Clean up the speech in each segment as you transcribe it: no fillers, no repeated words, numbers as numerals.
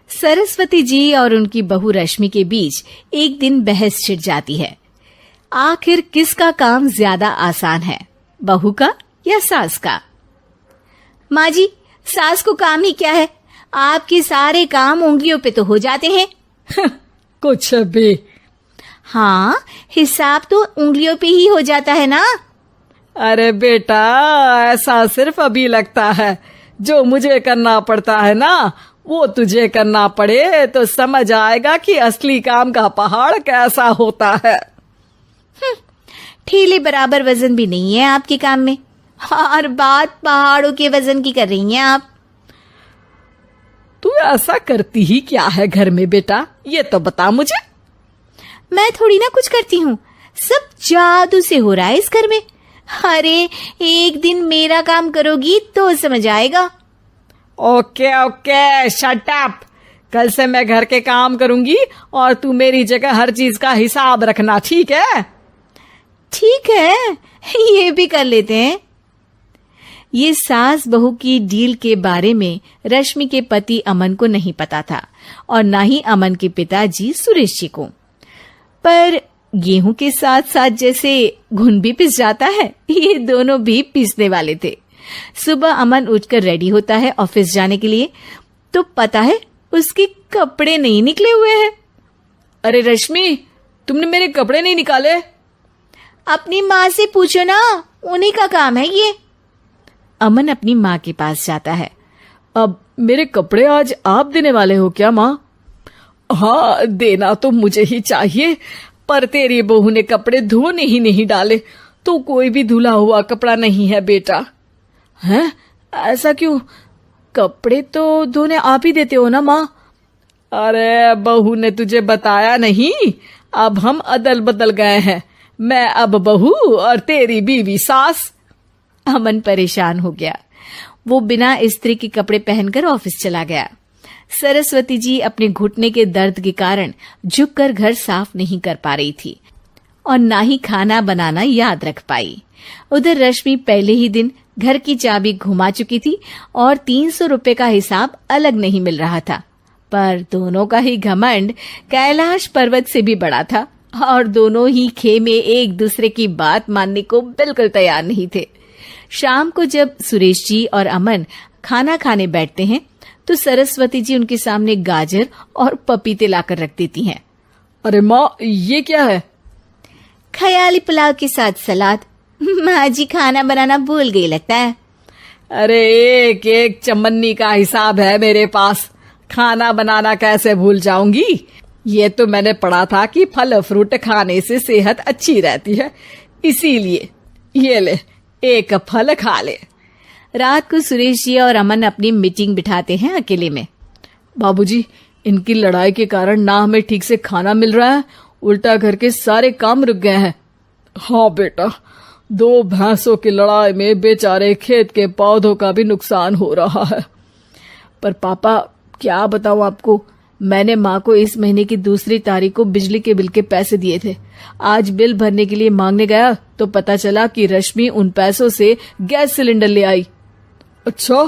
सरस्वती जी और उनकी बहू रश्मि के बीच एक दिन बहस छिड़ जाती है। आखिर किसका काम ज्यादा आसान है, बहू का या सास का? माँ जी, सास को काम ही क्या है, आपके सारे काम उंगलियों पे तो हो जाते हैं। कुछ भी। हाँ, हिसाब तो उंगलियों पे ही हो जाता है ना। अरे बेटा, ऐसा सिर्फ अभी लगता है। जो मुझे करना पड़ता है ना, वो तुझे करना पड़े तो समझ आएगा कि असली काम का पहाड़ कैसा होता है। ठेले बराबर वजन भी नहीं है आपके काम में, और बात पहाड़ों के वजन की कर रही हैं आप। तू ऐसा करती ही क्या है घर में बेटा, ये तो बता मुझे। मैं थोड़ी ना कुछ करती हूँ, सब जादू से हो रहा है इस घर में। अरे एक दिन मेरा काम करोगी तो समझ आएगा। Okay okay, shut up. कल से मैं घर के काम करूंगी और तू मेरी जगह हर चीज का हिसाब रखना, ठीक है? ठीक है, ये भी कर लेते हैं। ये सास बहू की डील के बारे में रश्मि के पति अमन को नहीं पता था और ना ही अमन के पिताजी सुरेश जी को। पर गेहूं के साथ साथ जैसे घुन भी पिस जाता है, ये दोनों भी पीसने वाले थे। सुबह अमन उठकर रेडी होता है ऑफिस जाने के लिए, तो पता है उसके कपड़े नहीं निकले हुए हैं। अरे रश्मि, तुमने मेरे कपड़े नहीं निकाले? अपनी माँ से पूछो ना, उन्हीं का काम है ये। अमन अपनी माँ के पास जाता है। अब मेरे कपड़े आज आप देने वाले हो क्या माँ? हाँ, देना तो मुझे ही चाहिए, पर तेरी बहू ने कपड़े धोने ही नहीं डाले, तो कोई भी धुला हुआ कपड़ा नहीं है बेटा। हैं? ऐसा क्यों? कपड़े तो धोने आप ही देते हो ना माँ? अरे बहू ने तुझे बताया नहीं, अब हम अदल बदल गए हैं। मैं अब बहू और तेरी बीवी सास। अमन परेशान हो गया। वो बिना इस्त्री के कपड़े पहनकर ऑफिस चला गया। सरस्वती जी अपने घुटने के दर्द के कारण झुककर घर साफ नहीं कर पा रही थी और ना ही खाना बनाना याद रख पाई। उधर रश्मि पहले ही दिन घर की चाबी घुमा चुकी थी और 300 रुपए का हिसाब अलग नहीं मिल रहा था। पर दोनों का ही घमंड कैलाश पर्वत से भी बड़ा था और दोनों ही खेमे एक दूसरे की बात मानने को बिल्कुल तैयार नहीं थे। शाम को जब सुरेश जी और अमन खाना खाने बैठते हैं तो सरस्वती जी उनके सामने गाजर और पपीते लाकर रख देती हैं। अरे माँ, ये क्या है? ख्याली पुलाव के साथ सलाद। माँ जी खाना बनाना भूल गई लगता है। अरे एक एक चमन्नी का हिसाब है मेरे पास, खाना बनाना कैसे भूल जाऊंगी? ये तो मैंने पढ़ा था कि फल फ्रूट खाने से सेहत अच्छी रहती है, इसीलिए ये ले, एक फल खा ले। रात को सुरेश जी और अमन अपनी मीटिंग बिठाते हैं अकेले में। बाबूजी, इनकी लड़ाई के कारण ना हमें ठीक से खाना मिल रहा है, उल्टा घर के सारे काम रुक गए हैं। हाँ बेटा, 2 भैंसों की लड़ाई में बेचारे खेत के पौधों का भी नुकसान हो रहा है। पर पापा, क्या बताऊं आपको, मैंने माँ को इस महीने की 2 तारीख को बिजली के बिल के पैसे दिए थे। आज बिल भरने के लिए मांगने गया तो पता चला कि रश्मि उन पैसों से गैस सिलेंडर ले आई। अच्छा,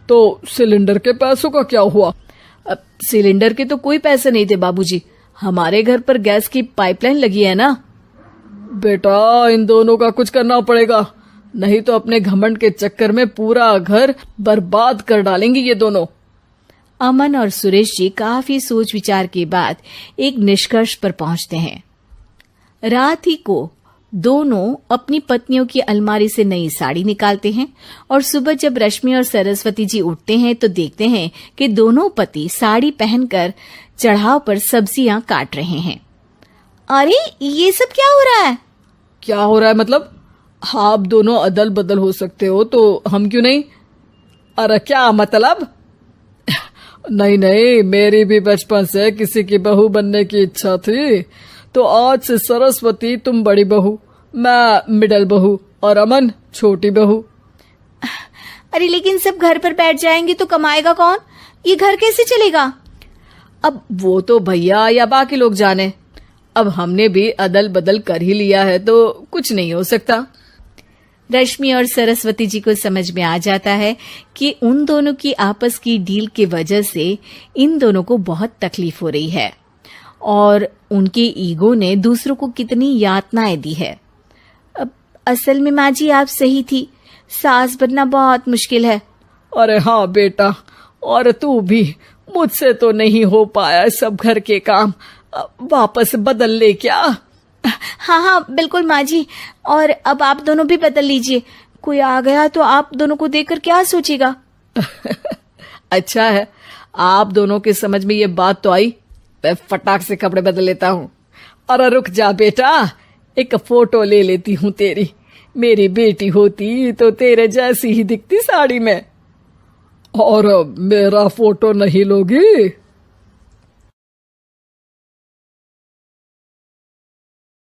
तो सिलेंडर के पैसों का क्या हुआ? अब सिलेंडर के तो कोई पैसे नहीं थे बाबूजी, हमारे घर पर गैस की पाइपलाइन लगी है ना। बेटा, इन दोनों का कुछ करना पड़ेगा, नहीं तो अपने घमंड के चक्कर में पूरा घर बर्बाद कर डालेंगे ये दोनों। अमन और सुरेश जी काफी सोच विचार के बाद एक निष्कर्ष पर पहुंचते हैं। रात ही को दोनों अपनी पत्नियों की अलमारी से नई साड़ी निकालते हैं और सुबह जब रश्मि और सरस्वती जी उठते हैं तो देखते हैं कि दोनों पति साड़ी पहनकर चढ़ाव पर सब्जियां काट रहे हैं। अरे ये सब क्या हो रहा है? क्या हो रहा है मतलब? आप दोनों अदल बदल हो सकते हो तो हम क्यों नहीं? अरे क्या मतलब? नहीं नहीं, मेरी भी बचपन से किसी की बहू बनने की इच्छा थी, तो आज से सरस्वती तुम बड़ी बहू, मैं मिडल बहू और अमन छोटी बहू। अरे लेकिन सब घर पर बैठ जाएंगे तो कमाएगा कौन? ये घर कैसे चलेगा? अब वो तो भैया या बाकी लोग जाने, अब हमने भी अदल बदल कर ही लिया है तो कुछ नहीं हो सकता। रश्मि और सरस्वती जी को समझ में आ जाता है कि उन दोनों की आपस की डील की वजह से इन दोनों को बहुत तकलीफ हो रही है और उनके ईगो ने दूसरों को कितनी यातनाएं दी है। अब असल में माँ जी आप सही थी, सास बनना बहुत मुश्किल है। अरे हाँ बेटा, और तू भी, मुझसे तो नहीं हो पाया सब घर के काम, वापस बदल ले क्या? हाँ हाँ बिल्कुल माँ जी, और अब आप दोनों भी बदल लीजिए, कोई आ गया तो आप दोनों को देखकर क्या सोचेगा। अच्छा है, आप दोनों के समझ में ये बात तो आई, मैं फटाक से कपड़े बदल लेता हूँ। अरे रुक जा बेटा, एक फोटो ले लेती हूँ तेरी, मेरी बेटी होती तो तेरे जैसी ही दिखती साड़ी में। और मेरा फोटो नहीं लोगी?